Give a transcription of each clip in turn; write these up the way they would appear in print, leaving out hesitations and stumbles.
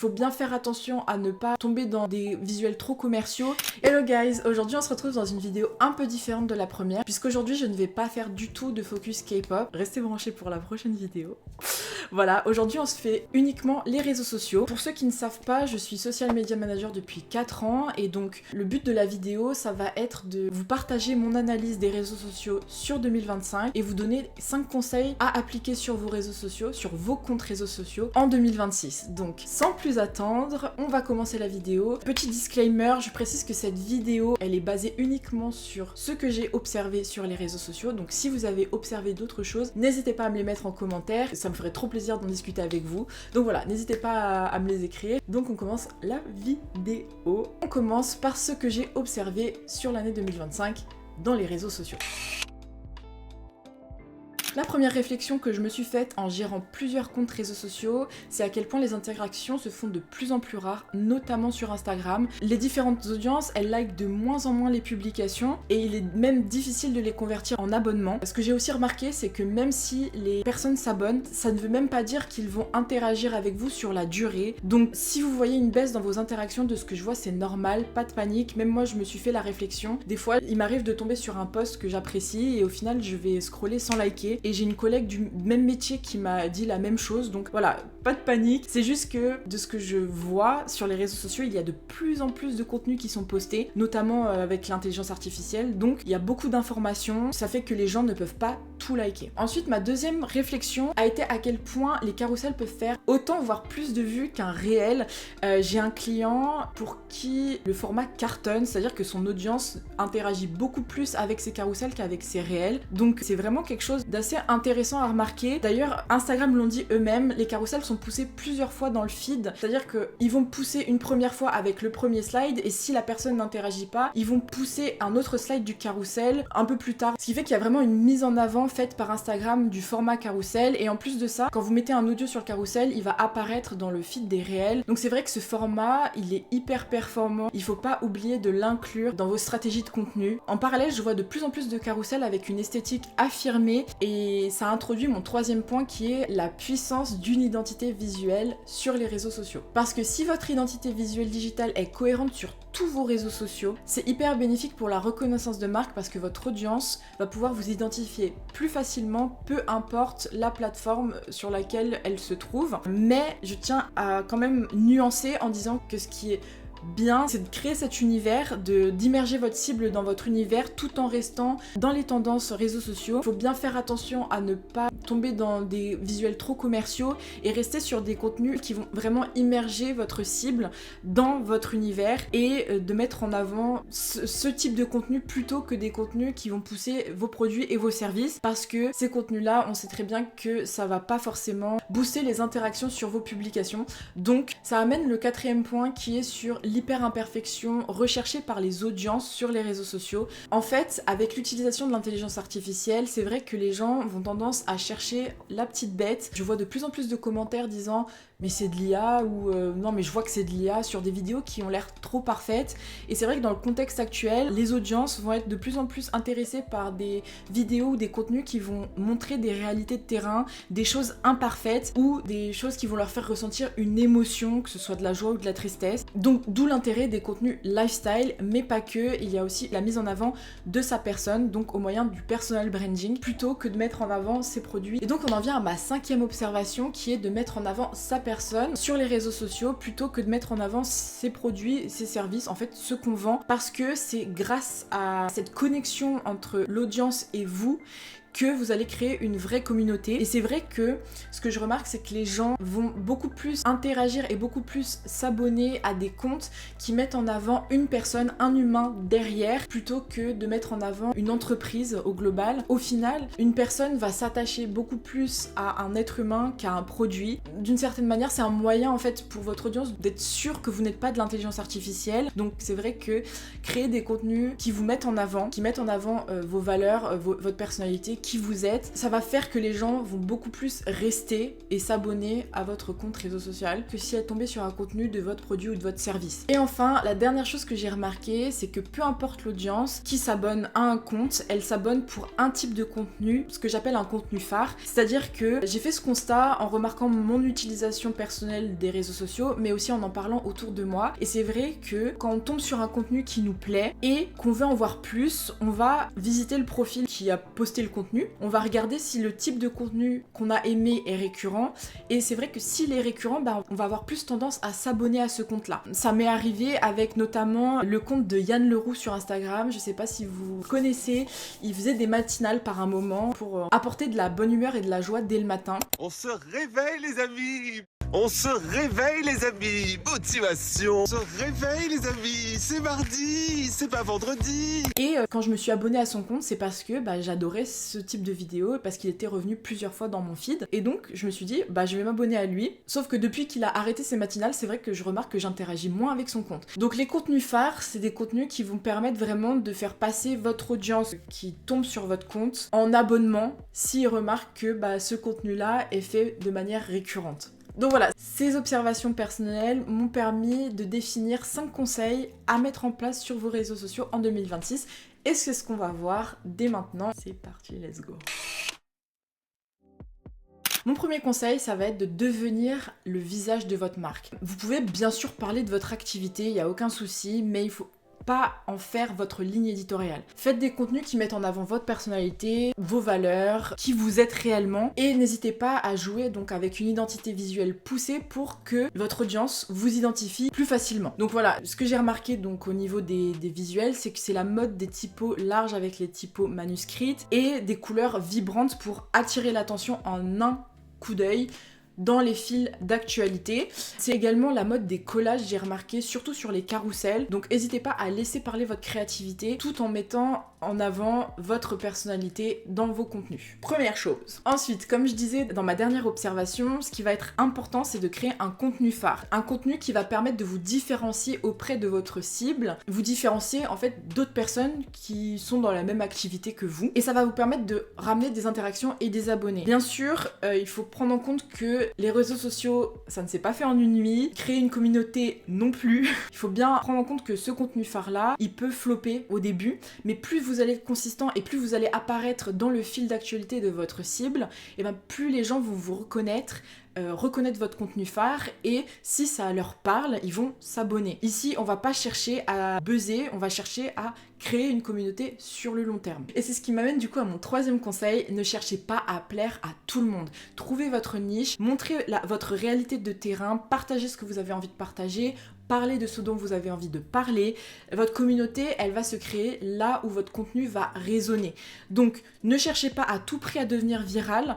Faut bien faire attention à ne pas tomber dans des visuels trop commerciaux. Hello guys, aujourd'hui on se retrouve dans une vidéo un peu différente de la première, puisqu'aujourd'hui je ne vais pas faire du tout de focus K-pop. Restez branchés pour la prochaine vidéo. Voilà, aujourd'hui on se fait uniquement les réseaux sociaux. Pour ceux qui ne savent pas, je suis social media manager depuis 4 ans et donc le but de la vidéo, ça va être de vous partager mon analyse des réseaux sociaux sur 2025 et vous donner 5 conseils à appliquer sur vos réseaux sociaux, sur vos comptes réseaux sociaux en 2026. Donc sans plus attendre, on va commencer la vidéo. Petit disclaimer, je précise que cette vidéo, elle est basée uniquement sur ce que j'ai observé sur les réseaux sociaux. Donc si vous avez observé d'autres choses, n'hésitez pas à me les mettre en commentaire, ça me ferait trop plaisir d'en discuter avec vous. Donc voilà, n'hésitez pas à me les écrire. Donc on commence la vidéo. On commence par ce que j'ai observé sur l'année 2025 dans les réseaux sociaux. La première réflexion que je me suis faite en gérant plusieurs comptes réseaux sociaux, c'est à quel point les interactions se font de plus en plus rares, notamment sur Instagram. Les différentes audiences, elles likent de moins en moins les publications et il est même difficile de les convertir en abonnements. Ce que j'ai aussi remarqué, c'est que même si les personnes s'abonnent, ça ne veut même pas dire qu'ils vont interagir avec vous sur la durée. Donc si vous voyez une baisse dans vos interactions, de ce que je vois, c'est normal, pas de panique. Même moi, je me suis fait la réflexion. Des fois, il m'arrive de tomber sur un post que j'apprécie et au final, je vais scroller sans liker. Et j'ai une collègue du même métier qui m'a dit la même chose, donc voilà, pas de panique. C'est juste que de ce que je vois sur les réseaux sociaux, il y a de plus en plus de contenus qui sont postés, notamment avec l'intelligence artificielle, donc il y a beaucoup d'informations, ça fait que les gens ne peuvent pas tout liker. Ensuite, ma deuxième réflexion a été à quel point les carousels peuvent faire autant voire plus de vues qu'un réel. J'ai un client pour qui le format cartonne, c'est-à-dire que son audience interagit beaucoup plus avec ses carousels qu'avec ses réels, donc c'est vraiment quelque chose d'assez intéressant à remarquer. D'ailleurs, Instagram l'ont dit eux-mêmes, les carousels sont poussés plusieurs fois dans le feed, c'est-à-dire qu'ils vont pousser une première fois avec le premier slide et si la personne n'interagit pas, ils vont pousser un autre slide du carrousel un peu plus tard. Ce qui fait qu'il y a vraiment une mise en avant faite par Instagram du format carrousel et en plus de ça, quand vous mettez un audio sur le carrousel, il va apparaître dans le feed des réels. Donc c'est vrai que ce format, il est hyper performant. Il faut pas oublier de l'inclure dans vos stratégies de contenu. En parallèle, je vois de plus en plus de carousels avec une esthétique affirmée et ça introduit mon troisième point qui est la puissance d'une identité visuelle sur les réseaux sociaux. Parce que si votre identité visuelle digitale est cohérente sur tous vos réseaux sociaux, c'est hyper bénéfique pour la reconnaissance de marque parce que votre audience va pouvoir vous identifier plus facilement, peu importe la plateforme sur laquelle elle se trouve. Mais je tiens à quand même nuancer en disant que ce qui est bien, c'est de créer cet univers, d'immerger votre cible dans votre univers tout en restant dans les tendances réseaux sociaux. Il faut bien faire attention à ne pas tomber dans des visuels trop commerciaux et rester sur des contenus qui vont vraiment immerger votre cible dans votre univers et de mettre en avant ce type de contenu plutôt que des contenus qui vont pousser vos produits et vos services parce que ces contenus-là, on sait très bien que ça va pas forcément booster les interactions sur vos publications. Donc ça amène le quatrième point qui est sur l'hyper-imperfection recherchée par les audiences sur les réseaux sociaux. En fait, avec l'utilisation de l'intelligence artificielle, c'est vrai que les gens vont tendance à chercher la petite bête. Je vois de plus en plus de commentaires disant mais c'est de l'IA ou non mais je vois que c'est de l'IA sur des vidéos qui ont l'air trop parfaites. Et c'est vrai que dans le contexte actuel, les audiences vont être de plus en plus intéressées par des vidéos ou des contenus qui vont montrer des réalités de terrain, des choses imparfaites ou des choses qui vont leur faire ressentir une émotion, que ce soit de la joie ou de la tristesse. Donc d'où l'intérêt des contenus lifestyle, mais pas que, il y a aussi la mise en avant de sa personne, donc au moyen du personal branding, plutôt que de mettre en avant ses produits. Et donc on en vient à ma cinquième observation qui est de mettre en avant sa personne sur les réseaux sociaux plutôt que de mettre en avant ses produits, ses services, en fait ce qu'on vend, parce que c'est grâce à cette connexion entre l'audience et vous que vous allez créer une vraie communauté. Et c'est vrai que ce que je remarque, c'est que les gens vont beaucoup plus interagir et beaucoup plus s'abonner à des comptes qui mettent en avant une personne, un humain derrière, plutôt que de mettre en avant une entreprise au global. Au final, une personne va s'attacher beaucoup plus à un être humain qu'à un produit. D'une certaine manière, c'est un moyen en fait pour votre audience d'être sûr que vous n'êtes pas de l'intelligence artificielle. Donc c'est vrai que créer des contenus qui vous mettent en avant, qui mettent en avant vos valeurs, votre personnalité, qui vous êtes, ça va faire que les gens vont beaucoup plus rester et s'abonner à votre compte réseau social que si elles tombaient sur un contenu de votre produit ou de votre service. Et enfin, la dernière chose que j'ai remarqué, c'est que peu importe l'audience qui s'abonne à un compte, elle s'abonne pour un type de contenu, ce que j'appelle un contenu phare. C'est-à-dire que j'ai fait ce constat en remarquant mon utilisation personnelle des réseaux sociaux, mais aussi en parlant autour de moi. Et c'est vrai que quand on tombe sur un contenu qui nous plaît et qu'on veut en voir plus, on va visiter le profil qui a posté le contenu, on va regarder si le type de contenu qu'on a aimé est récurrent. Et c'est vrai que s'il est récurrent, on va avoir plus tendance à s'abonner à ce compte-là. Ça m'est arrivé avec notamment le compte de Yann Leroux sur Instagram. Je sais pas si vous connaissez, il faisait des matinales par un moment pour apporter de la bonne humeur et de la joie dès le matin. On se réveille les amis! On se réveille les amis, motivation. On se réveille les amis, c'est mardi, c'est pas vendredi. Et quand je me suis abonnée à son compte, c'est parce que j'adorais ce type de vidéo, parce qu'il était revenu plusieurs fois dans mon feed. Et donc je me suis dit, je vais m'abonner à lui. Sauf que depuis qu'il a arrêté ses matinales, c'est vrai que je remarque que j'interagis moins avec son compte. Donc les contenus phares, c'est des contenus qui vont permettre vraiment de faire passer votre audience qui tombe sur votre compte en abonnement s'il remarque que ce contenu-là est fait de manière récurrente. Donc voilà, ces observations personnelles m'ont permis de définir 5 conseils à mettre en place sur vos réseaux sociaux en 2026. Et c'est ce qu'on va voir dès maintenant. C'est parti, let's go. Mon premier conseil, ça va être de devenir le visage de votre marque. Vous pouvez bien sûr parler de votre activité, il n'y a aucun souci, mais il faut pas en faire votre ligne éditoriale. Faites des contenus qui mettent en avant votre personnalité, vos valeurs, qui vous êtes réellement, et n'hésitez pas à jouer donc avec une identité visuelle poussée pour que votre audience vous identifie plus facilement. Donc voilà, ce que j'ai remarqué donc au niveau des visuels, c'est que c'est la mode des typos larges avec les typos manuscrites et des couleurs vibrantes pour attirer l'attention en un coup d'œil dans les fils d'actualité. C'est également la mode des collages, j'ai remarqué, surtout sur les carousels. Donc n'hésitez pas à laisser parler votre créativité tout en mettant en avant votre personnalité dans vos contenus. Première chose. Ensuite, comme je disais dans ma dernière observation, ce qui va être important, c'est de créer un contenu phare. Un contenu qui va permettre de vous différencier auprès de votre cible, vous différencier en fait d'autres personnes qui sont dans la même activité que vous. Et ça va vous permettre de ramener des interactions et des abonnés. Bien sûr, il faut prendre en compte que les réseaux sociaux, ça ne s'est pas fait en une nuit. Créer une communauté non plus. Il faut bien prendre en compte que ce contenu phare-là, il peut flopper au début, mais plus vous allez être consistant et plus vous allez apparaître dans le fil d'actualité de votre cible, et plus les gens vont vous reconnaître votre contenu phare, et si ça leur parle, ils vont s'abonner. Ici, on va pas chercher à buzzer, on va chercher à créer une communauté sur le long terme. Et c'est ce qui m'amène du coup à mon troisième conseil, ne cherchez pas à plaire à tout le monde. Trouvez votre niche, montrez votre réalité de terrain, partagez ce que vous avez envie de partager, parlez de ce dont vous avez envie de parler. Votre communauté, elle va se créer là où votre contenu va résonner. Donc, ne cherchez pas à tout prix à devenir viral,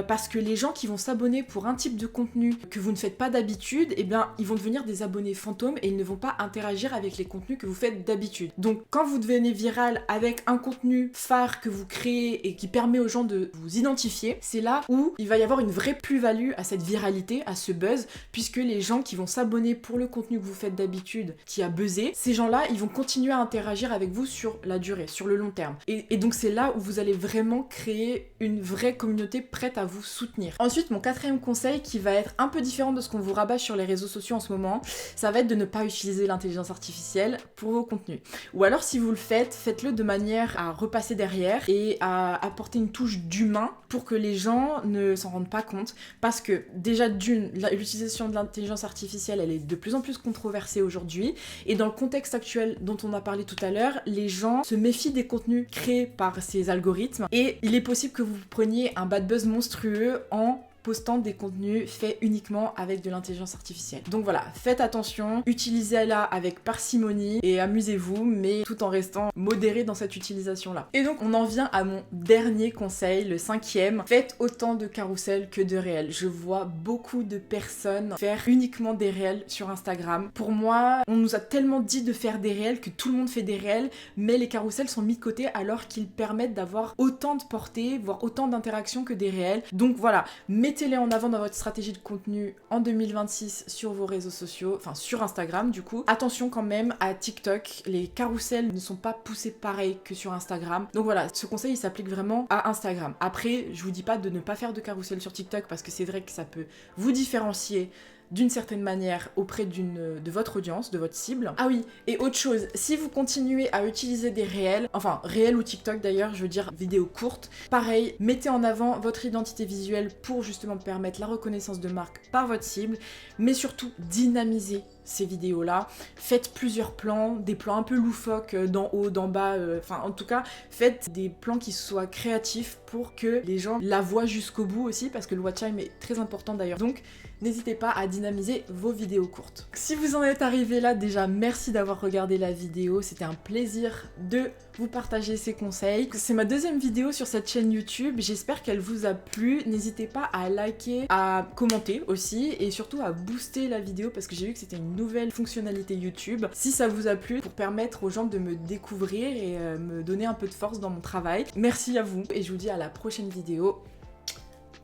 parce que les gens qui vont s'abonner pour un type de contenu que vous ne faites pas d'habitude, ils vont devenir des abonnés fantômes et ils ne vont pas interagir avec les contenus que vous faites d'habitude. Donc, quand vous devenez viral avec un contenu phare que vous créez et qui permet aux gens de vous identifier, c'est là où il va y avoir une vraie plus-value à cette viralité, à ce buzz, puisque les gens qui vont s'abonner pour le contenu que vous faites d'habitude, qui a buzzé, ces gens-là, ils vont continuer à interagir avec vous sur la durée, sur le long terme. Et donc c'est là où vous allez vraiment créer une vraie communauté prête à vous soutenir. Ensuite, mon quatrième conseil, qui va être un peu différent de ce qu'on vous rabâche sur les réseaux sociaux en ce moment, ça va être de ne pas utiliser l'intelligence artificielle pour vos contenus. Ou alors si vous le faites, faites-le de manière à repasser derrière et à apporter une touche d'humain pour que les gens ne s'en rendent pas compte. Parce que déjà l'utilisation de l'intelligence artificielle, elle est de plus en plus controversée aujourd'hui. Et dans le contexte actuel dont on a parlé tout à l'heure, les gens se méfient des contenus créés par ces algorithmes. Et il est possible que vous preniez un bad buzz monstrueux en postant des contenus faits uniquement avec de l'intelligence artificielle. Donc voilà, faites attention, utilisez-la avec parcimonie et amusez-vous, mais tout en restant modéré dans cette utilisation-là. Et donc on en vient à mon dernier conseil, le cinquième. Faites autant de carousels que de réels. Je vois beaucoup de personnes faire uniquement des réels sur Instagram. Pour moi, on nous a tellement dit de faire des réels que tout le monde fait des réels, mais les carousels sont mis de côté alors qu'ils permettent d'avoir autant de portée, voire autant d'interactions que des réels. Donc voilà, Mettez-les en avant dans votre stratégie de contenu en 2026 sur vos réseaux sociaux, enfin sur Instagram du coup. Attention quand même à TikTok, les carousels ne sont pas poussés pareil que sur Instagram. Donc voilà, ce conseil il s'applique vraiment à Instagram. Après, je vous dis pas de ne pas faire de carousel sur TikTok parce que c'est vrai que ça peut vous différencier d'une certaine manière auprès de votre audience, de votre cible. Ah oui, et autre chose, si vous continuez à utiliser des réels, enfin réels ou TikTok d'ailleurs, je veux dire vidéos courtes, pareil, mettez en avant votre identité visuelle pour justement permettre la reconnaissance de marque par votre cible, mais surtout dynamisez ces vidéos-là. Faites plusieurs plans, des plans un peu loufoques d'en haut, d'en bas, enfin en tout cas, faites des plans qui soient créatifs pour que les gens la voient jusqu'au bout aussi, parce que le watch time est très important d'ailleurs. Donc n'hésitez pas à dynamiser vos vidéos courtes. Si vous en êtes arrivé là, déjà merci d'avoir regardé la vidéo, c'était un plaisir de vous partager ces conseils. C'est ma deuxième vidéo sur cette chaîne YouTube, j'espère qu'elle vous a plu. N'hésitez pas à liker, à commenter aussi et surtout à booster la vidéo parce que j'ai vu que c'était une nouvelle fonctionnalité YouTube. Si ça vous a plu, pour permettre aux gens de me découvrir et me donner un peu de force dans mon travail. Merci à vous et je vous dis à la prochaine vidéo.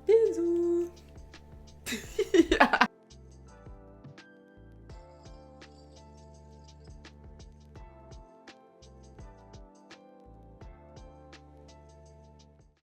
Bisous.